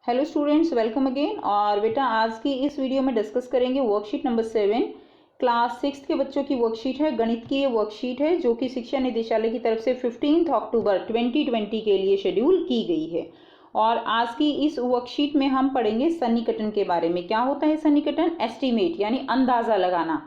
Hello students, welcome again. और बेटा आज की इस वीडियो में डिस्कस करेंगे वर्कशीट नंबर 7। क्लास 6 के बच्चों की वर्कशीट है, गणित की ये वर्कशीट है जो कि शिक्षा निदेशालय की तरफ से 15 अक्टूबर 2020 के लिए शेड्यूल की गई है। और आज की इस वर्कशीट में हम पढ़ेंगे सन्निकटन के बारे में। क्या होता है सन्निकटन? एस्टीमेट यानी अंदाजा लगाना।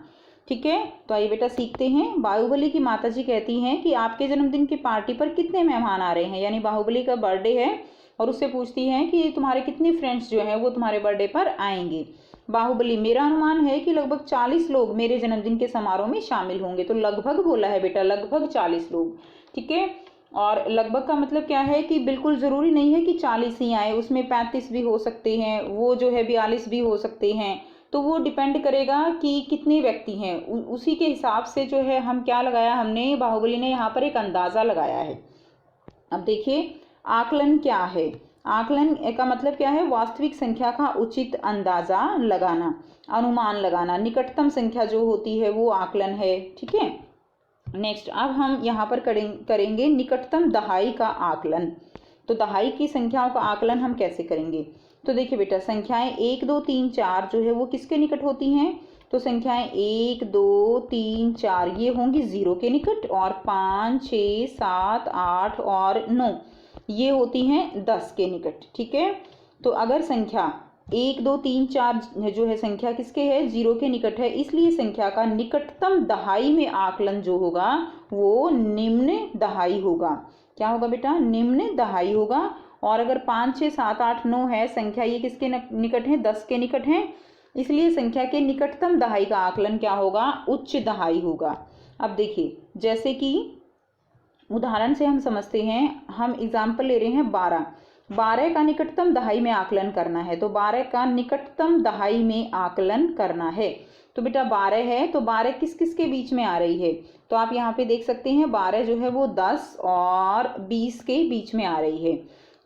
ठीक है, तो आइए बेटा सीखते हैं। बाहुबली की माताजी कहती हैं कि आपके जन्मदिन की पार्टी पर कितने मेहमान आ रहे हैं, यानी बाहुबली का बर्थडे है और उससे पूछती हैं कि तुम्हारे कितने फ्रेंड्स जो हैं वो तुम्हारे बर्थडे पर आएंगे। बाहुबली: मेरा अनुमान है कि लगभग 40 लोग मेरे जन्मदिन के समारोह में शामिल होंगे। तो लगभग बोला है बेटा, लगभग 40 लोग। ठीक है, और लगभग का मतलब क्या है कि बिल्कुल ज़रूरी नहीं है कि 40 ही आए, उसमें 35 भी हो सकते हैं, वो जो है 42 भी हो सकते हैं। तो वो डिपेंड करेगा कि कितने व्यक्ति हैं, उसी के हिसाब से जो है हम क्या लगाया, हमने बाहुबली ने यहाँ पर एक अंदाज़ा लगाया है। अब देखिए आकलन क्या है। आकलन का मतलब क्या है? वास्तविक संख्या का उचित अंदाजा लगाना, अनुमान लगाना। निकटतम संख्या जो होती है वो आकलन है। ठीक है, नेक्स्ट अब हम यहाँ पर करेंगे निकटतम दहाई का आकलन। तो दहाई की संख्याओं का आकलन हम कैसे करेंगे? तो देखिए बेटा, संख्याएं 1 2 3 4 जो है वो किसके निकट होती हैं? तो संख्याएं 1 2 3 4 ये होंगी 0 के निकट, और 5 6 7 8 और 9 ये होती हैं 10 के निकट। ठीक है, तो अगर संख्या 1 2 3 4 जो है संख्या किसके है? 0 के निकट है, इसलिए संख्या का निकटतम दहाई में आकलन जो होगा वो निम्न दहाई होगा। क्या होगा बेटा? निम्न दहाई होगा। और अगर 5 6 7 8 9 है संख्या, ये किसके निकट है? 10 के निकट है, इसलिए संख्या के निकटतम दहाई का आकलन क्या होगा? उच्च दहाई होगा। अब देखिए, जैसे कि उदाहरण से हम समझते हैं, हम एग्जाम्पल ले रहे हैं 12 का निकटतम दहाई में आकलन करना है। तो 12 का निकटतम दहाई में आकलन करना है। तो बेटा 12 है, तो 12 किस किस के बीच में आ रही है? तो आप यहाँ पे देख सकते हैं 12 जो है वो 10 और 20 के बीच में आ रही है।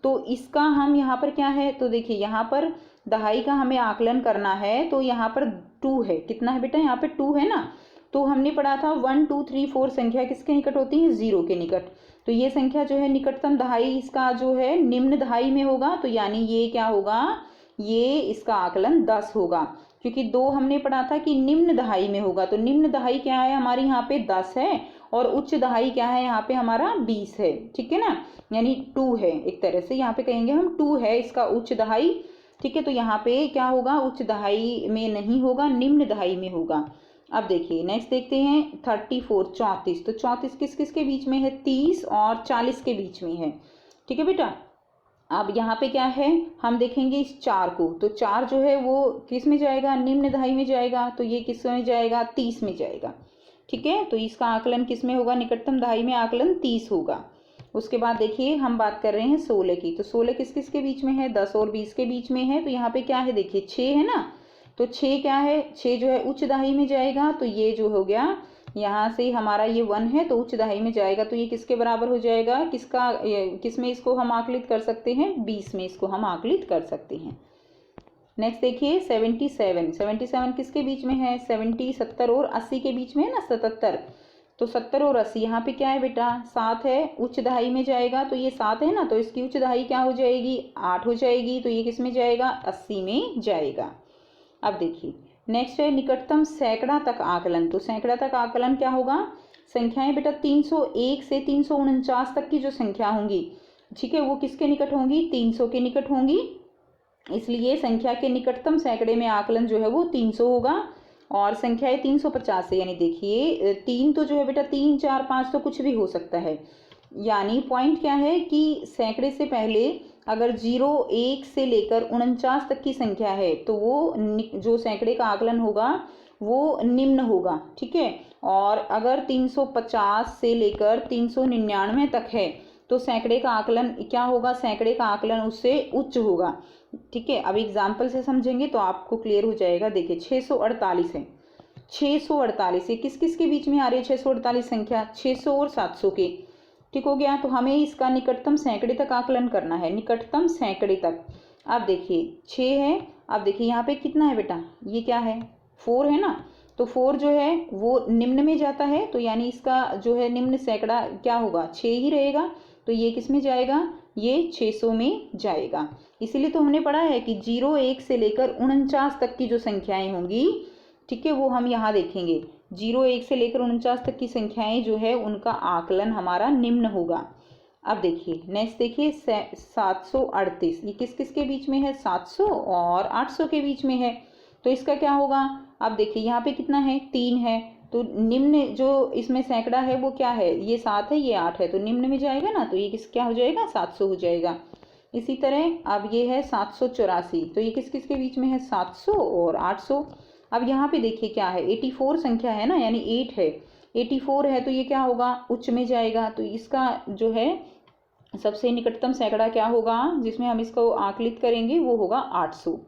तो इसका हम यहाँ पर क्या है, तो देखिए यहाँ पर दहाई का हमें आकलन करना है। तो यहाँ पर 2 है। कितना है बेटा? यहाँ पे 2 है ना। तो हमने पढ़ा था 1 2 3 4 संख्या किसके निकट होती है? 0 के निकट। तो ये संख्या जो है निकटतम दहाई इसका जो है निम्न दहाई में होगा। तो यानी ये क्या होगा? ये इसका आकलन 10 होगा, क्योंकि 2 हमने पढ़ा था कि निम्न दहाई में होगा। तो निम्न दहाई क्या है हमारी? यहाँ पे 10 है, और उच्च दहाई क्या है? यहाँ पे हमारा 20 है। ठीक है ना, यानी 2 है, एक तरह से यहाँ पे कहेंगे हम 2 है इसका उच्च दहाई। ठीक है, तो यहाँ पे क्या होगा? उच्च दहाई में नहीं होगा, निम्न दहाई में होगा। अब देखिए नेक्स्ट देखते हैं 34 34। तो 34 किस किस के बीच में है? 30 और 40 के बीच में है। ठीक है बेटा, अब यहाँ पे क्या है, हम देखेंगे इस 4 को। तो 4 जो है वो किस में जाएगा? निम्न दहाई में जाएगा। तो ये किस में जाएगा? 30 में जाएगा। ठीक है, तो इसका आकलन किस में होगा? निकटतम दहाई में आकलन 30 होगा। उसके बाद देखिए हम बात कर रहे हैं 16 की। तो 16 किस किस के बीच में है? 10 और 20 के बीच में है। तो यहाँ पे क्या है? देखिए 6 है ना। तो 6 क्या है? 6 जो है उच्च दहाई में जाएगा। तो ये जो हो गया यहाँ से हमारा ये 1 है, तो उच्च दहाई में जाएगा। तो ये किसके बराबर हो जाएगा? किसका? किस में इसको हम आकलित कर सकते हैं? 20 में इसको हम आकलित कर सकते हैं। नेक्स्ट देखिए 77। 77 किसके बीच में है? 70 70 और 80 के बीच में है ना, 77। तो 70 और 80 यहाँ पे क्या है बेटा? 7 है, उच्च दहाई में जाएगा। तो ये 7 है ना, तो इसकी उच्च दहाई क्या हो जाएगी? 8 हो जाएगी। तो ये किस में जाएगा? 80 में जाएगा। अब देखिए नेक्स्ट है निकटतम सैकड़ा तक आकलन। तो सैकड़ा तक आकलन क्या होगा? संख्याएं बेटा 301 से 349 तक की जो संख्या होंगी, ठीक है, वो किसके निकट होंगी? 300 के निकट होंगी। इसलिए संख्या के निकटतम सैकड़े में आकलन जो है वो 300 होगा। और संख्याएं 350 से, यानी देखिए 3 तो जो है बेटा 3 4 5 तो कुछ भी हो सकता है। यानी पॉइंट क्या है कि सैकड़े से पहले अगर 0 1 से लेकर 49 तक की संख्या है तो वो जो सैकड़े का आकलन होगा वो निम्न होगा। ठीक है, और अगर 350 से लेकर 399 तक है तो सैकड़े का आकलन क्या होगा? सैकड़े का आकलन उससे उच्च होगा। ठीक है, अब एग्जाम्पल से समझेंगे तो आपको क्लियर हो जाएगा। देखिए 648 है। 648 ये किस किस के बीच में आ रही है? 648 संख्या 600 और 700 के। ठीक हो गया, तो हमें इसका निकटतम सैकड़े तक आकलन करना है, निकटतम सैकड़े तक। अब देखिए 6 है। अब देखिए यहाँ पे कितना है बेटा? ये क्या है? 4 है ना। तो 4 जो है वो निम्न में जाता है। तो यानी इसका जो है निम्न सैकड़ा क्या होगा? 6 ही रहेगा। तो ये किस में जाएगा? ये 600 में जाएगा। इसीलिए तो हमने पढ़ा है कि 0 1 से लेकर 49 तक की जो संख्याएं होंगी, ठीक है, वो हम यहाँ देखेंगे। 0 1 से लेकर 49 तक की संख्याएं जो है उनका आकलन हमारा निम्न होगा। अब देखिए नेक्स्ट, देखिए 738, ये किस किस के बीच में है? 700 और 800 के बीच में है। तो इसका क्या होगा? अब देखिए यहाँ पे कितना है? 3 है। तो निम्न जो इसमें सैकड़ा है वो क्या है? ये 7 है, ये 8 है, तो निम्न में जाएगा ना, तो ये किस क्या हो जाएगा? 700 हो जाएगा। इसी तरह अब ये है 784, तो ये किस किस के बीच में है? 700 और 800। अब यहाँ पे देखिए क्या है? 84 संख्या है ना, यानी 8 है, 84 है, तो ये क्या होगा? उच्च में जाएगा। तो इसका जो है सबसे निकटतम सैकड़ा क्या होगा जिसमें हम इसको आकलित करेंगे? वो होगा 800।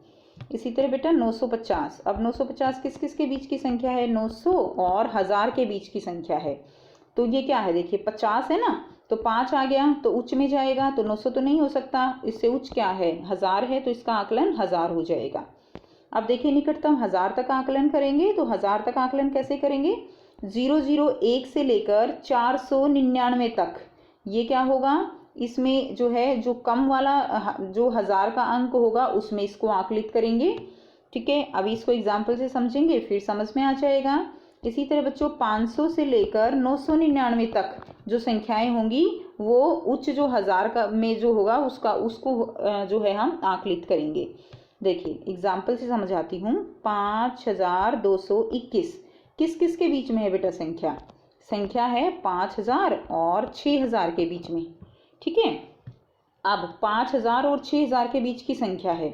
इसी तरह बेटा 950, अब 950 किस किस के बीच की संख्या है? 900 और 1000 के बीच की संख्या है। तो ये क्या है? देखिए 50 है ना, तो 5 आ गया तो उच्च में जाएगा, तो 900 तो नहीं हो सकता, इससे उच्च क्या है? 1000 है, तो इसका आकलन 1000 हो जाएगा। अब देखिए निकटतम 1000 तक आकलन करेंगे, तो 1000 तक आकलन कैसे करेंगे? 001 से लेकर 499 तक, ये क्या होगा? इसमें जो है जो कम वाला जो 1000 का अंक होगा उसमें इसको आकलित करेंगे। ठीक है, अभी इसको एग्जाम्पल से समझेंगे फिर समझ में आ जाएगा। इसी तरह बच्चों 500 से लेकर 999 तक जो संख्याएं होंगी वो उच्च जो 1000 का में जो होगा उसको जो है हम आकलित करेंगे। देखिए एग्जाम्पल से समझाती हूँ। 5221 किस किस के बीच में है बेटा? संख्या है 5000 और 6000 के बीच में। ठीक है, अब 5000 और 6000 के बीच की संख्या है,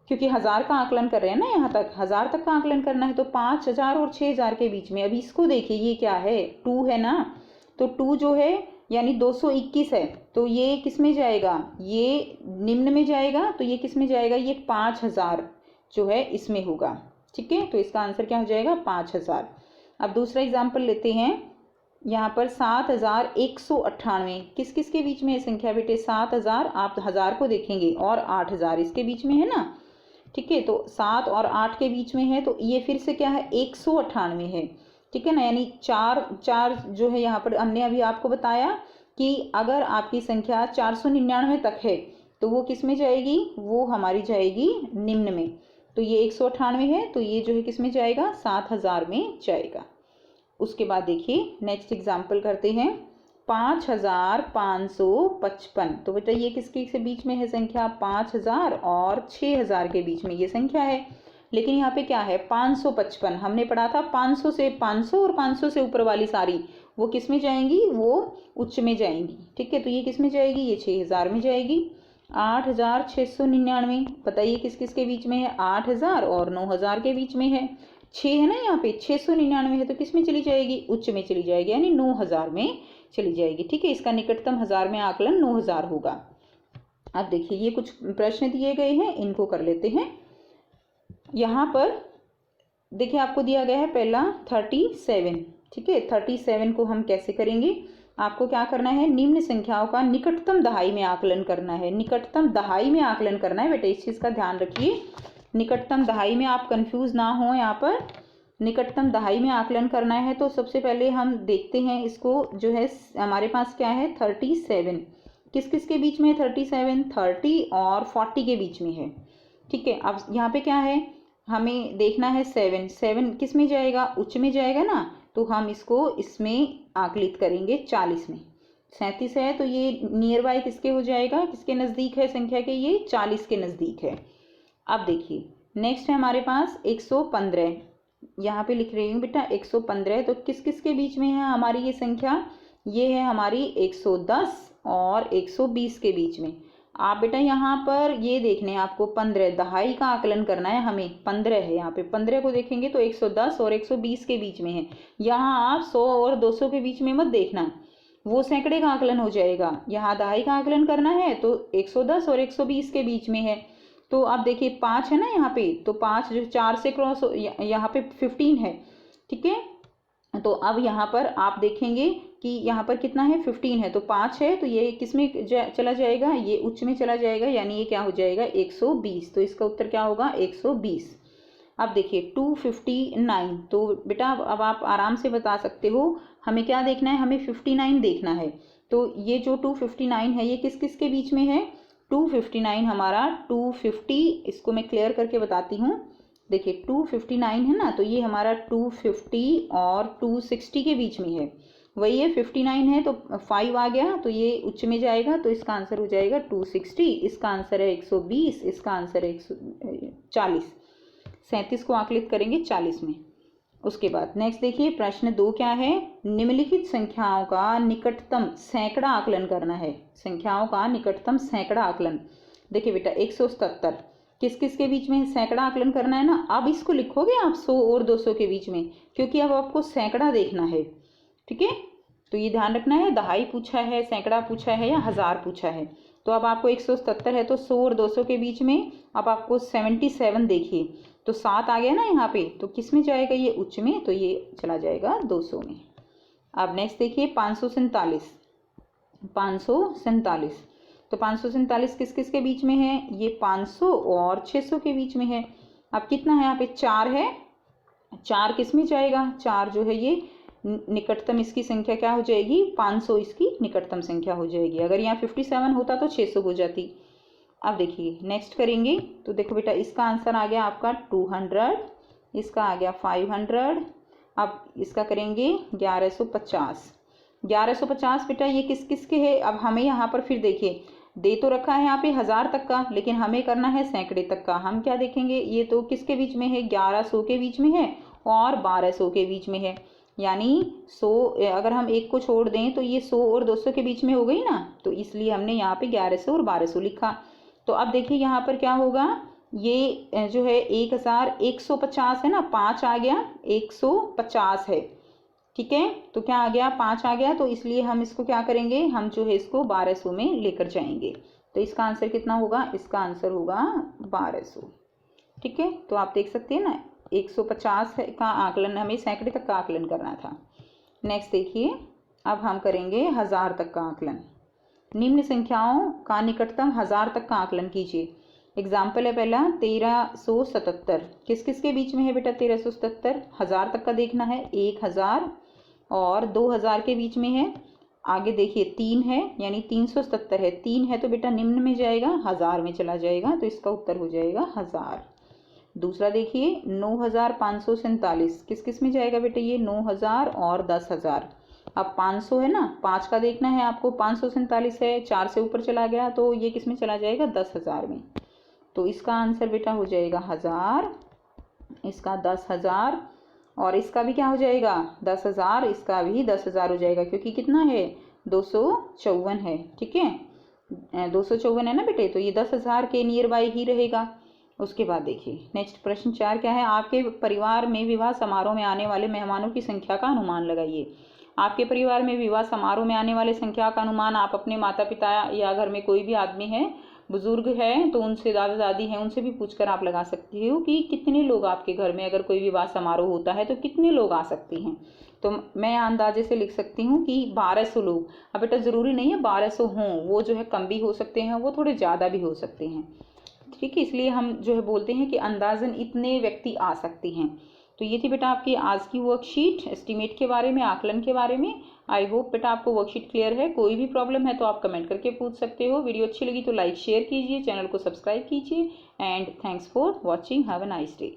क्योंकि 1000 का आकलन कर रहे हैं ना, यहाँ तक 1000 तक का आकलन करना है, तो 5000 और 6000 के बीच में। अभी इसको देखिए, ये क्या है? 2 है ना, तो 2 जो है यानी 221 है, तो ये किस में जाएगा? ये निम्न में जाएगा। तो ये किस में जाएगा? ये 5000 जो है इसमें होगा। ठीक है, तो इसका आंसर क्या हो जाएगा? 5000। अब दूसरा एग्जाम्पल लेते हैं। यहाँ पर 7198 किस किस के बीच में है संख्या बेटे? 7000, आप 1000 को देखेंगे, और 8000 इसके बीच में है ना। ठीक है, तो 7 और 8 के बीच में है, तो ये फिर से क्या है? 198 है। ठीक है ना, यानी चार जो है यहाँ पर हमने अभी आपको बताया कि अगर आपकी संख्या 499 तक है तो वो किस में जाएगी? वो हमारी जाएगी निम्न में। तो ये 198 है, तो ये जो है किस में जाएगा? 7000 में जाएगा। उसके बाद देखिए नेक्स्ट एग्जाम्पल करते हैं। 5555, तो बेटा ये किसके से बीच में है संख्या? 5000 और 6000 के बीच में ये संख्या है। लेकिन यहाँ पे क्या है? 555, हमने पढ़ा था 500 से 500 और 500 से ऊपर वाली सारी वो किस में जाएंगी? वो उच्च में जाएंगी। ठीक है, तो ये किस में जाएगी? ये 6000 में जाएगी। 8699, बताइए किस किस के बीच में है? 8000 और 9000 के बीच में है। 6 है ना यहाँ पे, 699 है, तो किस में चली जाएगी? उच्च में चली जाएगी, यानी 9000 में चली जाएगी। ठीक है, इसका निकटतम 1000 में आकलन 9000 होगा। अब देखिए ये कुछ प्रश्न दिए गए हैं, इनको कर लेते हैं। यहाँ पर देखिए आपको दिया गया है पहला 37। ठीक है, 37 को हम कैसे करेंगे? आपको क्या करना है? निम्न संख्याओं का निकटतम दहाई में आकलन करना है। निकटतम दहाई में आकलन करना है बेटा, इस चीज़ का ध्यान रखिए। निकटतम दहाई में आप कंफ्यूज ना हो। यहाँ पर निकटतम दहाई में आकलन करना है, तो सबसे पहले हम देखते हैं इसको, जो है हमारे पास क्या है? 37 किस किस के बीच में है? 37 30 और 40 के बीच में है। ठीक है, अब यहाँ पे क्या है? हमें देखना है 7 किस में जाएगा? उच्च में जाएगा ना, तो हम इसको इसमें आकलित करेंगे 40 में। 37 है, तो ये नियर बाय किसके हो जाएगा? किसके नज़दीक है संख्या के? ये 40 के नज़दीक है। अब देखिए नेक्स्ट है हमारे पास 115। यहाँ पे लिख रही हूँ बेटा 115, तो किस किस के बीच में है हमारी ये संख्या? ये है हमारी 110 और 120 के बीच में। आप बेटा यहाँ पर ये देखने आपको 15 दहाई का आकलन करना है हमें। 15 है यहाँ पे, 15 को देखेंगे तो 110 और 120 के बीच में है। यहाँ आप 100 और 200 के बीच में मत देखना, वो सैकड़े का आकलन हो जाएगा। यहाँ दहाई का आकलन करना है तो 110 और 120 के बीच में है। तो आप देखिए 5 है ना यहाँ पे, तो 5 जो 4 से क्रॉस यहाँ पे 15 है। ठीक है, तो अब यहाँ पर आप देखेंगे कि यहाँ पर कितना है? 15 है, तो 5 है, तो ये किस में चला जाएगा? ये उच्च में चला जाएगा, यानी ये क्या हो जाएगा? 120। तो इसका उत्तर क्या होगा? 120। अब देखिए 259, तो बेटा अब आप आराम से बता सकते हो। हमें क्या देखना है? हमें 59 देखना है। तो ये जो 259 है ये किस किस के बीच में है? 259 हमारा 250, इसको मैं क्लियर करके बताती हूँ। देखिए 259 है ना, तो ये हमारा 250 और 260 के बीच में है। वही है 59 है तो 5 आ गया तो ये उच्च में जाएगा, तो इसका आंसर हो जाएगा 260। इसका आंसर है 120, इसका आंसर है 140। 37 को आकलित करेंगे 40 में। उसके बाद नेक्स्ट देखिए प्रश्न 2 क्या है? निम्नलिखित संख्याओं का निकटतम सैकड़ा आकलन करना है। संख्याओं का निकटतम सैकड़ा आकलन। देखिए बेटा 177 किस किस के बीच में सैकड़ा आकलन करना है ना। अब इसको लिखोगे आप 100 और 200 के बीच में, क्योंकि अब आपको सैकड़ा देखना है। ठीक है, तो ये ध्यान रखना है, दहाई पूछा है, सैकड़ा पूछा है या हजार पूछा है। तो अब आपको 177 है तो 100 और 200 के बीच में अब आपको 77 देखिए, तो 7 आ गया ना यहाँ पे, तो किस में जाएगा ये? उच्च में, तो ये चला जाएगा 200 में। अब नेक्स्ट देखिए 547। 547 तो 547 किस किस के बीच में है? ये 500 और 600 के बीच में है। अब कितना है यहाँ पे? 4 है। 4 किस में जाएगा? 4 जो है ये निकटतम इसकी संख्या क्या हो जाएगी? 500 इसकी निकटतम संख्या हो जाएगी। अगर यहाँ 57 होता तो 600 हो जाती। अब देखिए नेक्स्ट करेंगे तो देखो बेटा इसका आंसर आ गया आपका 200, इसका आ गया 500। अब इसका करेंगे 1150। 1150 बेटा ये किस किस के है? अब हमें यहाँ पर फिर देखिए दे तो रखा है यहाँ पे 1000 तक का, लेकिन हमें करना है सैकड़े तक का। हम क्या देखेंगे? ये तो किसके बीच में है? 1100 के बीच में है और 1200 के बीच में है। यानी 100 अगर हम एक को छोड़ दें तो ये 100 और 200 के बीच में हो गई ना, तो इसलिए हमने यहाँ पे 1100 और 1200 लिखा। तो अब देखिए यहाँ पर क्या होगा? ये जो है 1150 है ना, 5 आ गया, 150 है। ठीक है, तो क्या आ गया? 5 आ गया, तो इसलिए हम इसको क्या करेंगे? हम जो है इसको 1200 में लेकर जाएंगे। तो इसका आंसर कितना होगा? इसका आंसर होगा 1200। ठीक है, तो आप देख सकते हैं ना 150 का आकलन, हमें सैकड़े तक का आकलन करना था। नेक्स्ट देखिए अब हम करेंगे 1000 तक का आकलन। निम्न संख्याओं का निकटतम 1000 तक का आकलन कीजिए। एग्जाम्पल है पहला 1377 किस किस के बीच में है बेटा? 1377 1000 तक का देखना है, 1000 और 2000 के बीच में है। आगे देखिए 3 है यानी 377 है, 3 है तो बेटा निम्न में जाएगा, 1000 में चला जाएगा, तो इसका उत्तर हो जाएगा 1000। दूसरा देखिए 9547 किस किस में जाएगा बेटा? ये 9000 और 10000। अब 500 है ना, 5 का देखना है आपको, 547 है, 4 से ऊपर चला गया तो ये किस में चला जाएगा? 10000 में। तो इसका आंसर बेटा हो जाएगा 1000, इसका 10000 और इसका भी क्या हो जाएगा? 10000, इसका भी 10000 हो जाएगा, क्योंकि कितना है? 254 है। ठीक है, 254 है ना बेटे, तो ये 10000 के नियर बाई ही रहेगा। उसके बाद देखिए नेक्स्ट प्रश्न 4 क्या है? आपके परिवार में विवाह समारोह में आने वाले मेहमानों की संख्या का अनुमान लगाइए। आपके परिवार में विवाह समारोह में आने वाले संख्या का अनुमान आप अपने माता पिता या घर में कोई भी आदमी है, बुजुर्ग है तो उनसे, दादा दादी हैं उनसे भी पूछकर आप लगा सकती हो कि कितने लोग आपके घर में, अगर कोई विवाह समारोह होता है तो कितने लोग आ सकते हैं। तो मैं अंदाजे से लिख सकती हूँ कि 1200 लोग। अब बेटा ज़रूरी नहीं है 1200 हों, वो जो है कम भी हो सकते हैं, वो थोड़े ज़्यादा भी हो सकते हैं। ठीक है, इसलिए हम जो है बोलते हैं कि अंदाजन इतने व्यक्ति आ सकते हैं। तो ये थी बेटा आपकी आज की वर्कशीट एस्टीमेट के बारे में, आकलन के बारे में। आई होप बेटा आपको वर्कशीट क्लियर है। कोई भी प्रॉब्लम है तो आप कमेंट करके पूछ सकते हो। वीडियो अच्छी लगी तो लाइक शेयर कीजिए, चैनल को सब्सक्राइब कीजिए and thanks for watching. Have a nice day.